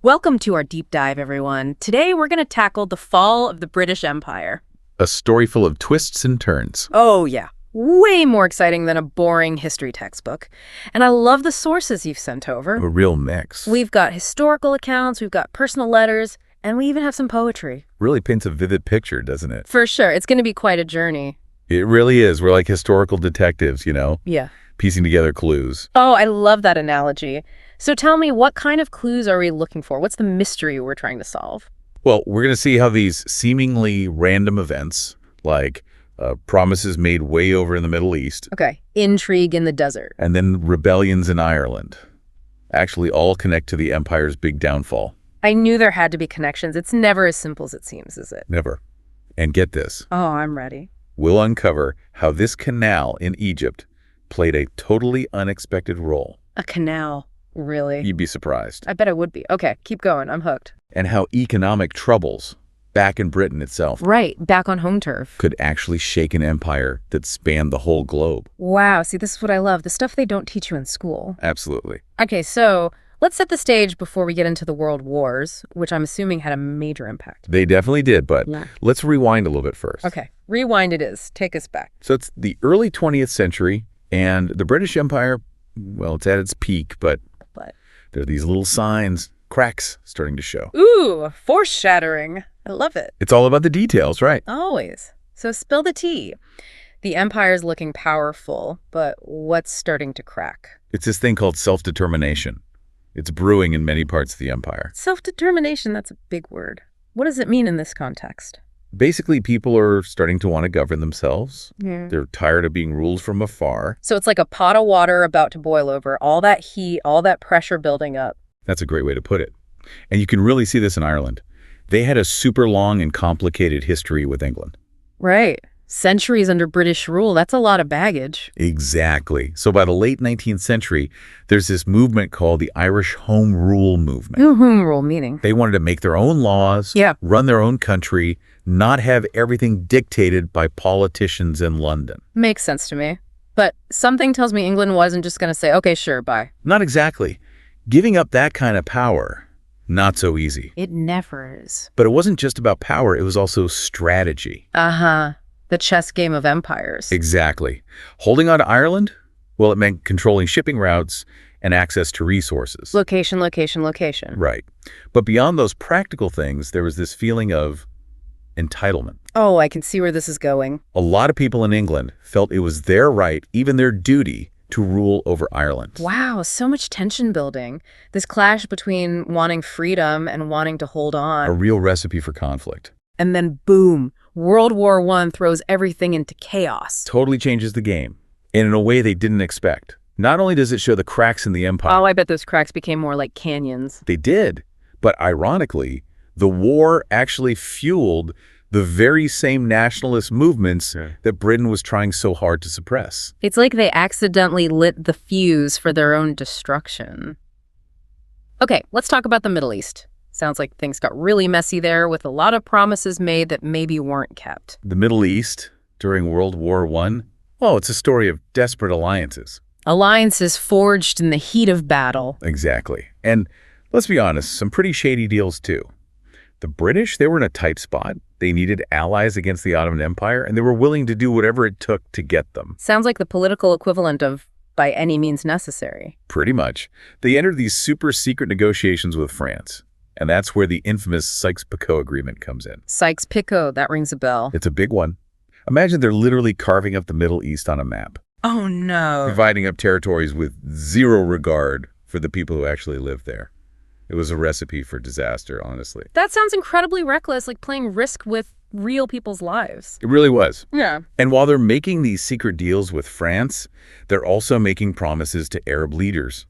Welcome to our deep dive, everyone. Today we're going to tackle the fall of the British Empire. A story full of twists and turns. Oh, yeah. Way more exciting than a boring history textbook. And I love the sources you've sent over. A real mix. We've got historical accounts, we've got personal letters, and we even have some poetry. Really paints a vivid picture, doesn't it? For sure. It's going to be quite a journey. It really is. We're like historical detectives, Yeah. piecing together clues. Oh, I love that analogy. So tell me, what kind of clues are we looking for? What's the mystery we're trying to solve? Well, we're going to see how these seemingly random events, like promises made way over in the Middle East, Okay. Intrigue in the desert. and then rebellions in Ireland, actually all connect to the empire's big downfall. I knew there had to be connections. It's never as simple as it seems, is it? Never. And get this, Oh, I'm ready. we'll uncover how this canal in Egypt played a totally unexpected role. A canal. Really? You'd be surprised. I bet I would be. Okay, keep going. I'm hooked. And how economic troubles back in Britain itself Right, back on home turf. could actually shake an empire that spanned the whole globe. Wow, see, this is what I love. The stuff they don't teach you in school. Absolutely. Okay, so let's set the stage before we get into the world wars, which I'm assuming had a major impact. They definitely did, but Yeah. let's rewind a little bit first. Okay, rewind it is. Take us back. So it's the early 20th century, and the British Empire, well, it's at its peak, but But there are these little signs, cracks starting to show. ooh, foreshadowing. I love it. It's all about the details, right? Always. So spill the tea. The empire's looking powerful, but what's starting to crack? It's this thing called self-determination. It's brewing in many parts of the empire. Self-determination, that's a big word. What does it mean in this context? Basically, people are starting to want to govern themselves. Yeah. They're tired of being ruled from afar. So it's like a pot of water about to boil over, all that heat, all that pressure building up. That's a great way to put it. And you can really see this in Ireland. They had a super long and complicated history with England. Right. Centuries under British rule, that's a lot of baggage. Exactly. So by the late 19th century, there's this movement called the Irish Home Rule movement. Home rule meaning. They wanted to make their own laws, Yeah. run their own country, not have everything dictated by politicians in London. Makes sense to me. But something tells me England wasn't just going to say, okay, sure, bye. Not exactly. Giving up that kind of power, not so easy. It never is. But it wasn't just about power, it was also strategy. Uh-huh. The chess game of empires. Exactly. Holding on to Ireland? Well, it meant controlling shipping routes and access to resources. Location, location, location. Right. But beyond those practical things, there was this feeling of entitlement. Oh, I can see where this is going. A lot of people in England felt it was their right, even their duty, to rule over Ireland. Wow, so much tension building. This clash between wanting freedom and wanting to hold A on. real recipe for conflict. And then boom, World War I throws everything into chaos. Totally changes the game, and in a way they didn't expect. Not only does it show the cracks in the empire, Oh, I bet those cracks became more like canyons. they did, but ironically, the war actually fueled the very same nationalist movements that Britain was trying so hard to suppress. It's like they accidentally lit the fuse for their own destruction. Okay, let's talk about the Middle East. Sounds like things got really messy there with a lot of promises made that maybe weren't kept. The Middle East, during World War I, well, it's a story of desperate alliances. Alliances forged in the heat of battle. Exactly. And let's be honest, some pretty shady deals too. The British, they were in a tight spot. They needed allies against the Ottoman Empire, and they were willing to do whatever it took to get them. Sounds like the political equivalent of by any means necessary. Pretty much. They entered these super secret negotiations with France, and that's where the infamous Sykes-Picot Agreement comes in. Sykes-Picot, that rings a bell. It's a big one. Imagine they're literally carving up the Middle East on a map, Oh no. dividing up territories with zero regard for the people who actually live there. It was a recipe for disaster, honestly. That sounds incredibly reckless, like playing Risk with real people's lives. It really was. Yeah. And while they're making these secret deals with France, they're also making promises to Arab leaders.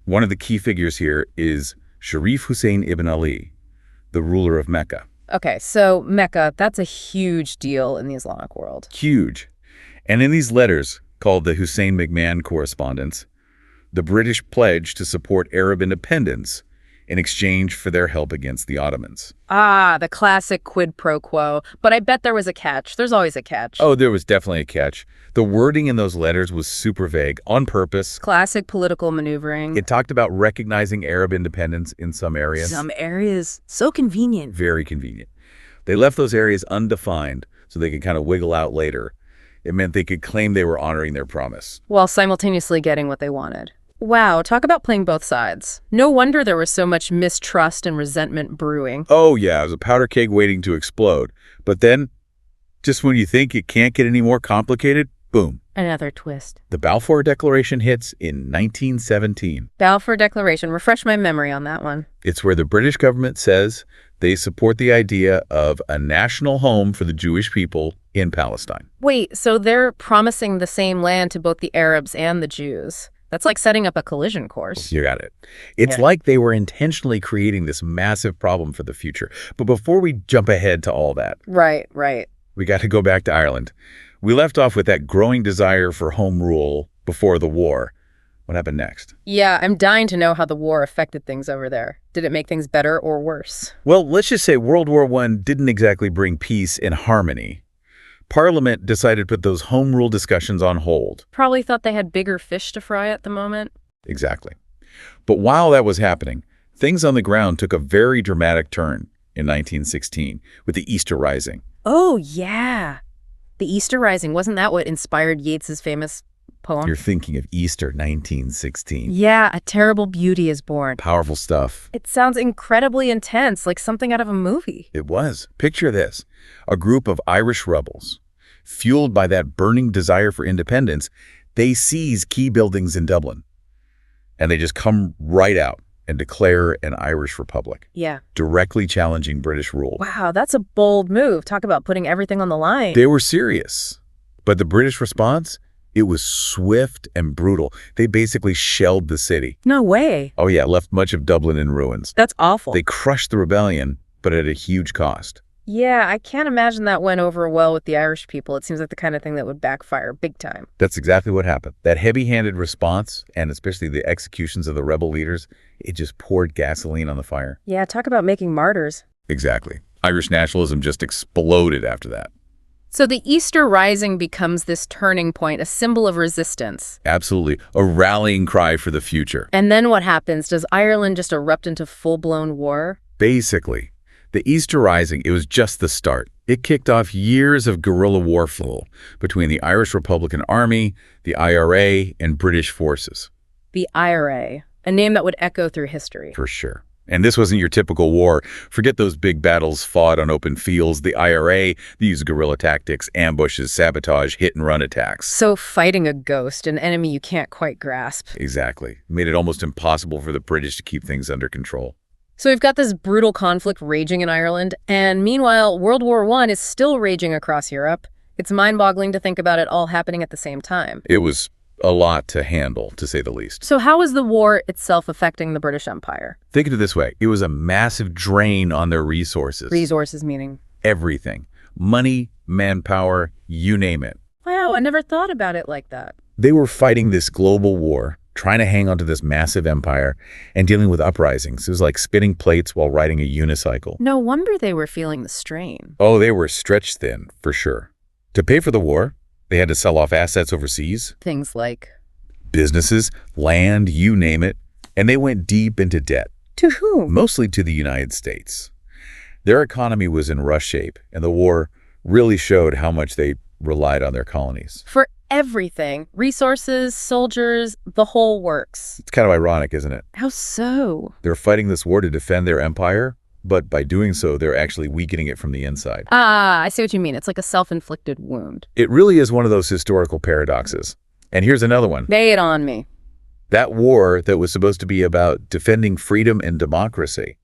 One of the key figures here is Sharif Hussein ibn Ali, the ruler of Mecca. Okay, so Mecca, that's a huge deal in the Islamic world. Huge. And in these letters, called the Hussein McMahon Correspondence, the British pledged to support Arab independence in exchange for their help against the Ottomans. Ah, the classic quid pro quo. But I bet there was a catch. There's always a catch. Oh, there was definitely a catch. The wording in those letters was super vague, on purpose. Classic political maneuvering. It talked about recognizing Arab independence in some areas. Some areas. So convenient. Very convenient. They left those areas undefined so they could kind of wiggle out later. It meant they could claim they were honoring their promise. While simultaneously getting what they wanted. Wow, talk about playing both sides. No wonder there was so much mistrust and resentment brewing. Oh, yeah, it was a powder keg waiting to explode. But then, just when you think it can't get any more complicated, boom. Another twist. The Balfour Declaration hits in 1917. Balfour Declaration. Refresh my memory on that one. It's where the British government says they support the idea of a national home for the Jewish people in Palestine. Wait, so they're promising the same land to both the Arabs and the Jews. That's like setting up a collision course. You got it. It's like they were intentionally creating this massive problem for the future. But before we jump ahead to all that, Right. we got to go back to Ireland. We left off with that growing desire for home rule before the war. What happened next? Yeah, I'm dying to know how the war affected things over there. Did it make things better or worse? Well, let's just say World War I didn't exactly bring peace and harmony. Parliament decided to put those home rule discussions on hold. Probably thought they had bigger fish to fry at the moment. Exactly. But while that was happening, things on the ground took a very dramatic turn in 1916 with the Easter Rising. Oh, yeah. The Easter Rising, wasn't that what inspired Yeats's famous poem? You're thinking of Easter 1916. Yeah, a terrible beauty is born. Powerful stuff. It sounds incredibly intense, like something out of a movie. It was. Picture this. A group of Irish rebels, fueled by that burning desire for independence, they seize key buildings in Dublin. And they just come right out and declare an Irish republic. Yeah. Directly challenging British rule. Wow, that's a bold move. Talk about putting everything on the line. They were serious. But the British response? It was swift and brutal. They basically shelled the city. No way. Oh yeah, left much of Dublin in ruins. That's awful. They crushed the rebellion, but at a huge cost. Yeah, I can't imagine that went over well with the Irish people. It seems like the kind of thing that would backfire big time. That's exactly what happened. That heavy-handed response, and especially the executions of the rebel leaders, it just poured gasoline on the fire. Yeah, talk about making martyrs. Exactly. Irish nationalism just exploded after that. So the Easter Rising becomes this turning point, a symbol of resistance. Absolutely. A rallying cry for the future. And then what happens? Does Ireland just erupt into full-blown war? Basically. The Easter Rising, it was just the start. It kicked off years of guerrilla warfare between the Irish Republican Army, the IRA, and British forces. The IRA, a name that would echo through history. For sure. And this wasn't your typical war. Forget those big battles fought on open fields. The IRA, they used guerrilla tactics, ambushes, sabotage, hit-and-run attacks. So fighting a ghost, an enemy you can't quite grasp. Exactly. Made it almost impossible for the British to keep things under control. So we've got this brutal conflict raging in Ireland, and meanwhile, World War I is still raging across Europe. It's mind-boggling to think about it all happening at the same time. It was a lot to handle, to say the least. So how is the war itself affecting the British Empire? Think of it this way. It was a massive drain on their resources. Resources meaning? Everything. Money, manpower, you name it. Wow, I never thought about it like that. They were fighting this global war, trying to hang on to this massive empire, and dealing with uprisings. It was like spinning plates while riding a unicycle. No wonder they were feeling the strain. Oh, they were stretched thin, for sure. To pay for the war, they had to sell off assets overseas. Things like? Businesses, land, you name it. And they went deep into debt. To whom? Mostly to the United States. Their economy was in rush shape, and the war really showed how much they relied on their colonies. For everything. Resources, soldiers, the whole works. It's kind of ironic, isn't it? How so? They're fighting this war to defend their empire, but by doing so, they're actually weakening it from the inside. Ah, I see what you mean. It's like a self-inflicted wound. It really is one of those historical paradoxes. And here's another one. Lay it on me. That war that was supposed to be about defending freedom and democracy,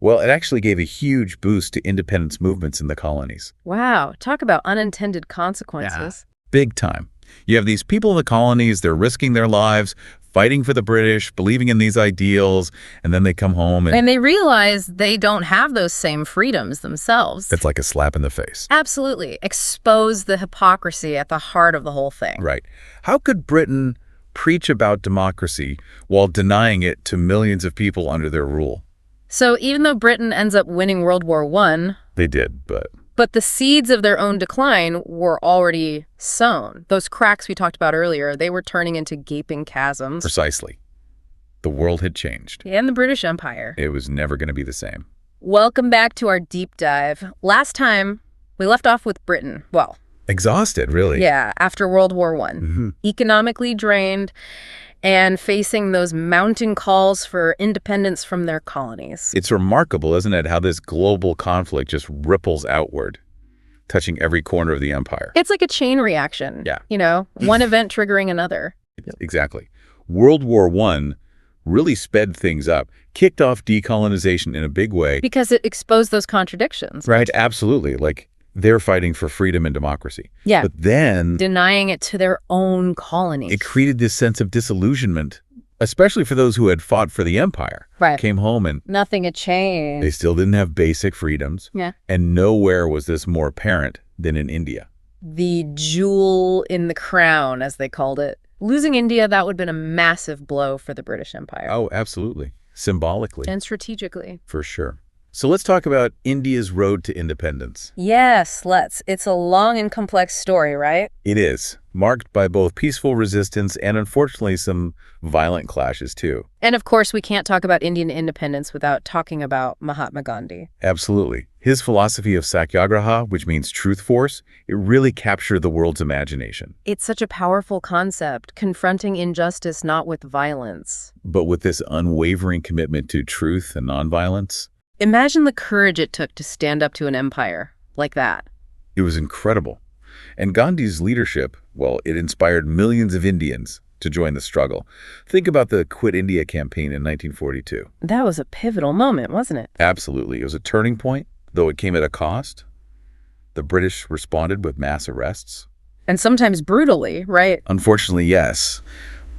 well, it actually gave a huge boost to independence movements in the colonies. Wow, talk about unintended consequences. Big time. You have these people in the colonies, they're risking their lives, fighting for the British, believing in these ideals, and then they come home and they realize they don't have those same freedoms themselves. it's like a slap in the face. Absolutely. Expose the hypocrisy at the heart of the whole thing. Right. How could Britain preach about democracy while denying it to millions of people under their rule? So even though Britain ends up winning World War I, They did, but the seeds of their own decline were already sown. Those cracks we talked about earlier, they were turning into gaping chasms. precisely. The world had changed. And the British Empire. It was never going to be the same. Welcome back to our deep dive. Last time, we left off with Britain. Well, Exhausted, really. yeah, after World War I. Mhm. Economically drained and facing those mounting calls for independence from their colonies. It's remarkable, isn't it, how this global conflict just ripples outward, touching every corner of the empire. It's like a chain reaction. Yeah. You know, one event triggering another. Exactly. World War I really sped things up, kicked off decolonization in a big way. Because it exposed those contradictions. Right, absolutely. Like, they're fighting for freedom and democracy. Yeah. But then Denying it to their own colonies. it created this sense of disillusionment, especially for those who had fought for the empire. Right. Came home and Nothing had changed. they still didn't have basic freedoms. Yeah. And nowhere was this more apparent than in India. The jewel in the crown, as they called it. Losing India, that would have been a massive blow for the British Empire. Oh, absolutely. Symbolically, And strategically. for sure. So let's talk about India's road to independence. Yes, let's. It's a long and complex story, right? It is, marked by both peaceful resistance and unfortunately some violent clashes too. And of course, we can't talk about Indian independence without talking about Mahatma Gandhi. Absolutely. His philosophy of satyagraha, which means truth force, it really captured the world's imagination. It's such a powerful concept, confronting injustice not with violence. But with this unwavering commitment to truth and nonviolence, Imagine the courage it took to stand up to an empire like that. it was incredible. And Gandhi's leadership, well, it inspired millions of Indians to join the struggle. Think about the Quit India campaign in 1942. That was a pivotal moment, wasn't it? Absolutely. It was a turning point, though it came at a cost. The British responded with mass arrests. And sometimes brutally, right? Unfortunately, yes.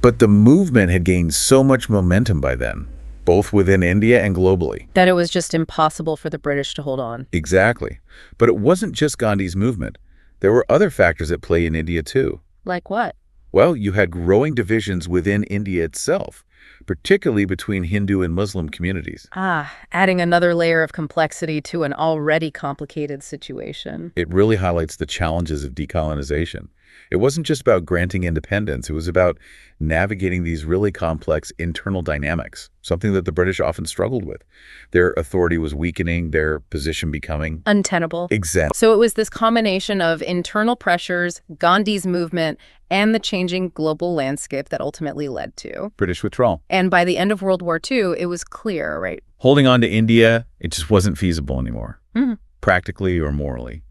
But the movement had gained so much momentum by then, both within India and globally. That it was just impossible for the British to hold on. Exactly. But it wasn't just Gandhi's movement. There were other factors at play in India, too. Like what? Well, you had growing divisions within India itself, particularly between Hindu and Muslim communities. Adding another layer of complexity to an already complicated situation. It really highlights the challenges of decolonization. It wasn't just about granting independence. It was about navigating these really complex internal dynamics, something that the British often struggled with. Their authority was weakening, their position becoming Untenable. exempt. So it was this combination of internal pressures, Gandhi's movement, and the changing global landscape that ultimately led to. British withdrawal. And by the end of World War II, it was clear, right? Holding on to India, it just wasn't feasible anymore, Mhm. practically or morally.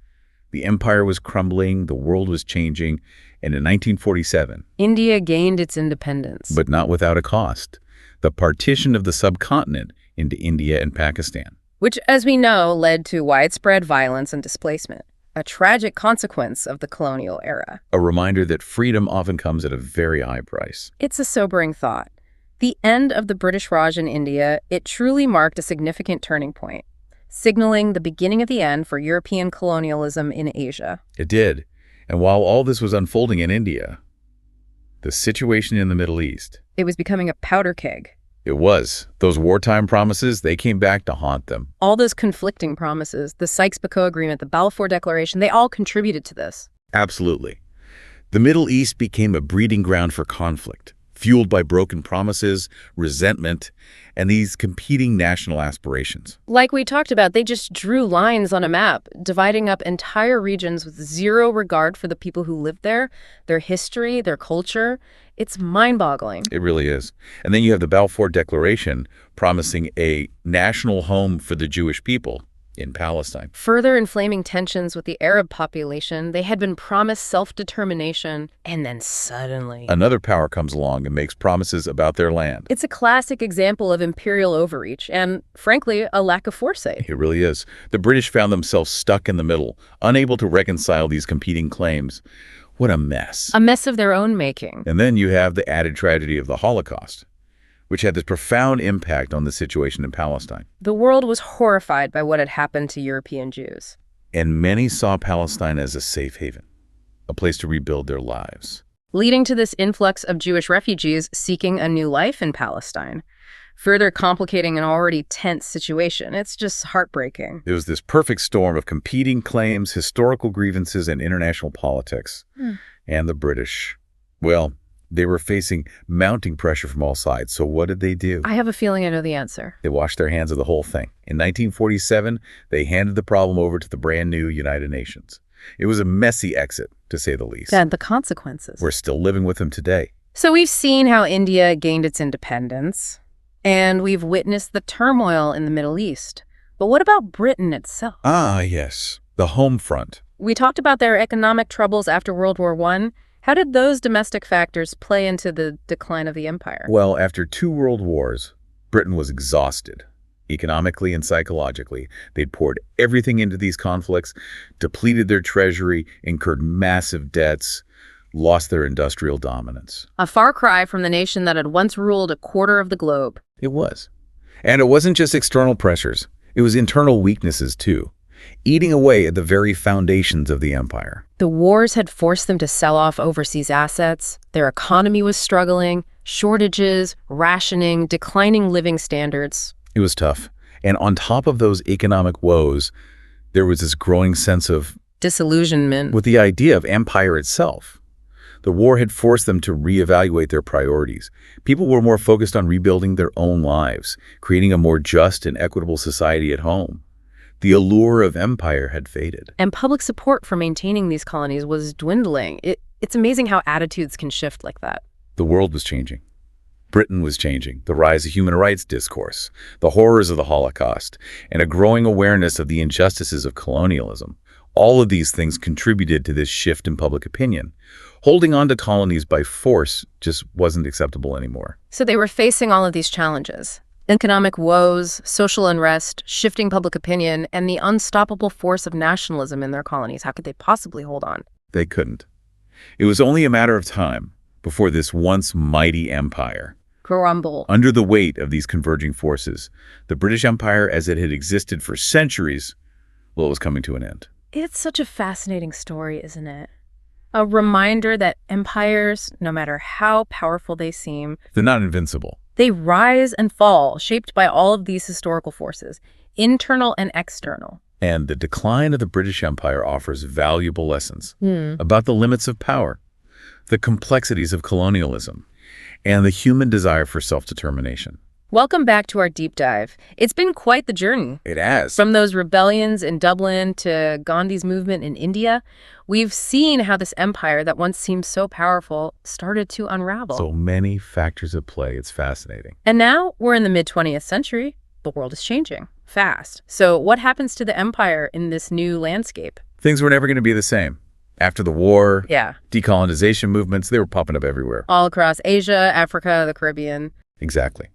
The empire was crumbling, the world was changing, and in 1947, India gained its independence. but not without a cost, the partition of the subcontinent into India and Pakistan. Which, as we know, led to widespread violence and displacement, a tragic consequence of the colonial era. A reminder that freedom often comes at a very high price. It's a sobering thought. The end of the British Raj in India, it truly marked a significant turning point, signaling the beginning of the end for European colonialism in Asia. It did. And while all this was unfolding in India, the situation in the Middle East, It was becoming a powder keg. it was. Those wartime promises, they came back to haunt them. All those conflicting promises, the Sykes-Picot Agreement, the Balfour Declaration, they all contributed to this. Absolutely. The Middle East became a breeding ground for conflict, fueled by broken promises, resentment, and these competing national aspirations. Like we talked about, they just drew lines on a map, dividing up entire regions with zero regard for the people who lived there, their history, their culture. It's mind-boggling. It really is. And then you have the Balfour Declaration promising a national home for the Jewish people in Palestine. Further inflaming tensions with the Arab population, they had been promised self-determination, and then suddenly... Another power comes along and makes promises about their land. It's a classic example of imperial overreach and, frankly, a lack of foresight. It really is. The British found themselves stuck in the middle, unable to reconcile these competing claims. What a mess. A mess of their own making. And then you have the added tragedy of the Holocaust, which had this profound impact on the situation in Palestine. The world was horrified by what had happened to European Jews. And many saw Palestine as a safe haven, a place to rebuild their lives. Leading to this influx of Jewish refugees seeking a new life in Palestine. further complicating an already tense situation. It's just heartbreaking. It was this perfect storm of competing claims, historical grievances, and international politics. And the British, well, they were facing mounting pressure from all sides. So what did they do? I have a feeling I know the answer. They washed their hands of the whole thing. In 1947, they handed the problem over to the brand new United Nations. It was a messy exit, to say the least. And the consequences. We're still living with them today. So we've seen how India gained its independence, and we've witnessed the turmoil in the Middle East. But what about Britain itself? Ah, yes. The home front. We talked about their economic troubles after World War I. How did those domestic factors play into the decline of the empire? Well, after 2 world wars, Britain was exhausted. Economically and psychologically, they'd poured everything into these conflicts, depleted their treasury, incurred massive debts, lost their industrial dominance. A far cry from the nation that had once ruled a quarter of the globe. It was. And it wasn't just external pressures. It was internal weaknesses, too, eating away at the very foundations of the empire. The wars had forced them to sell off overseas assets. Their economy was struggling, shortages, rationing, declining living standards. It was tough. And on top of those economic woes, there was this growing sense of disillusionment with the idea of empire itself. The war had forced them to reevaluate their priorities. People were more focused on rebuilding their own lives, creating a more just and equitable society at home. The allure of empire had faded. And public support for maintaining these colonies was dwindling. It's amazing how attitudes can shift like that. The world was changing. Britain was changing. The rise of human rights discourse, the horrors of the Holocaust, and a growing awareness of the injustices of colonialism. All of these things contributed to this shift in public opinion. Holding on to colonies by force just wasn't acceptable anymore. So they were facing all of these challenges. Economic woes, social unrest, shifting public opinion, and the unstoppable force of nationalism in their colonies. How could they possibly hold on? They couldn't. It was only a matter of time before this once mighty empire crumbled under the weight of these converging forces. The British Empire, as it had existed for centuries, well, it was coming to an end. It's such a fascinating story, isn't it? A reminder that empires, no matter how powerful they seem, they're not invincible. They rise and fall, shaped by all of these historical forces, internal and external. And the decline of the British Empire offers valuable lessons about the limits of power, the complexities of colonialism, and the human desire for self-determination. Welcome back to our deep dive. It's been quite the journey. It has. From those rebellions in Dublin to Gandhi's movement in India, we've seen how this empire that once seemed so powerful started to unravel. So many factors at play. It's fascinating. And now we're in the mid-20th century. The world is changing fast. So what happens to the empire in this new landscape? Things were never going to be the same. After the war, yeah, decolonization movements, they were popping up everywhere. All across Asia, Africa, the Caribbean. Exactly.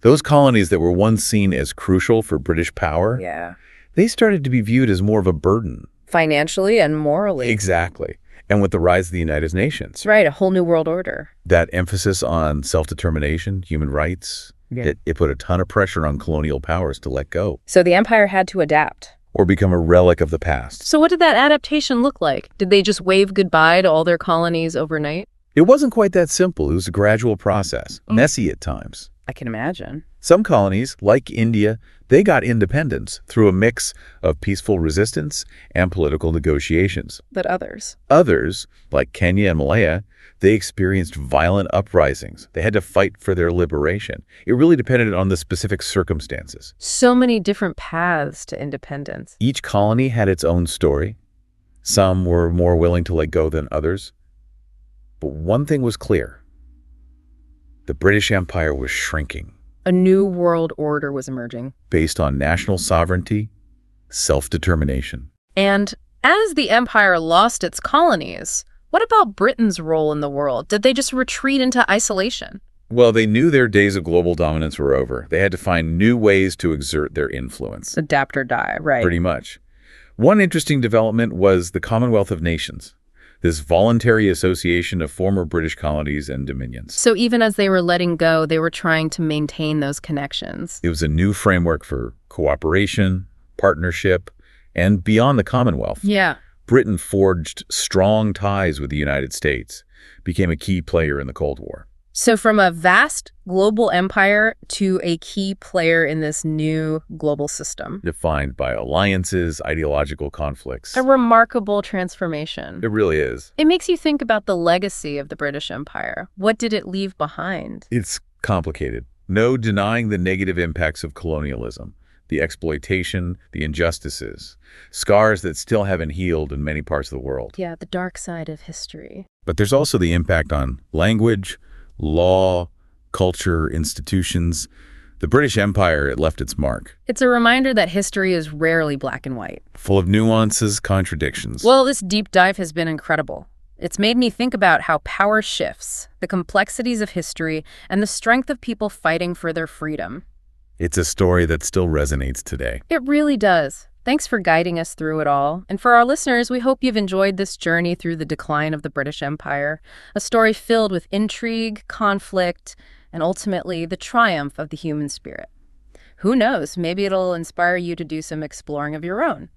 Those colonies that were once seen as crucial for British power, they started to be viewed as more of a burden. Financially and morally. Exactly. And with the rise of the United Nations. Right, a whole new world order. That emphasis on self-determination, human rights, it put a ton of pressure on colonial powers to let go. So the empire had to adapt. Or become a relic of the past. So what did that adaptation look like? Did they just wave goodbye to all their colonies overnight? It wasn't quite that simple. It was a gradual process, messy at times. I can imagine. Some colonies, like India, they got independence through a mix of peaceful resistance and political negotiations. But others? Others, like Kenya and Malaya, they experienced violent uprisings. They had to fight for their liberation. It really depended on the specific circumstances. So many different paths to independence. Each colony had its own story. Some were more willing to let go than others. But one thing was clear. The British Empire was shrinking. A new world order was emerging. Based on national sovereignty, self-determination. And as the empire lost its colonies, what about Britain's role in the world? Did they just retreat into isolation? Well, they knew their days of global dominance were over. They had to find new ways to exert their influence. Adapt or die, right? Pretty much. One interesting development was the Commonwealth of Nations, this voluntary association of former British colonies and dominions. So even as they were letting go, they were trying to maintain those connections. It was a new framework for cooperation, partnership, and beyond the Commonwealth. Yeah. Britain forged strong ties with the United States, became a key player in the Cold War. So from a vast global empire to a key player in this new global system. Defined by alliances, ideological conflicts. A remarkable transformation. It really is. It makes you think about the legacy of the British Empire. What did it leave behind? It's complicated. No denying the negative impacts of colonialism, the exploitation, the injustices, scars that still haven't healed in many parts of the world. Yeah, the dark side of history. But there's also the impact on language, law, culture, institutions. The British Empire, it left its mark. It's a reminder that history is rarely black and white. Full of nuances, contradictions. Well, this deep dive has been incredible. It's made me think about how power shifts, the complexities of history, and the strength of people fighting for their freedom. It's a story that still resonates today. It really does. Thanks for guiding us through it all. And for our listeners, we hope you've enjoyed this journey through the decline of the British Empire, a story filled with intrigue, conflict, and ultimately the triumph of the human spirit. Who knows, maybe it'll inspire you to do some exploring of your own.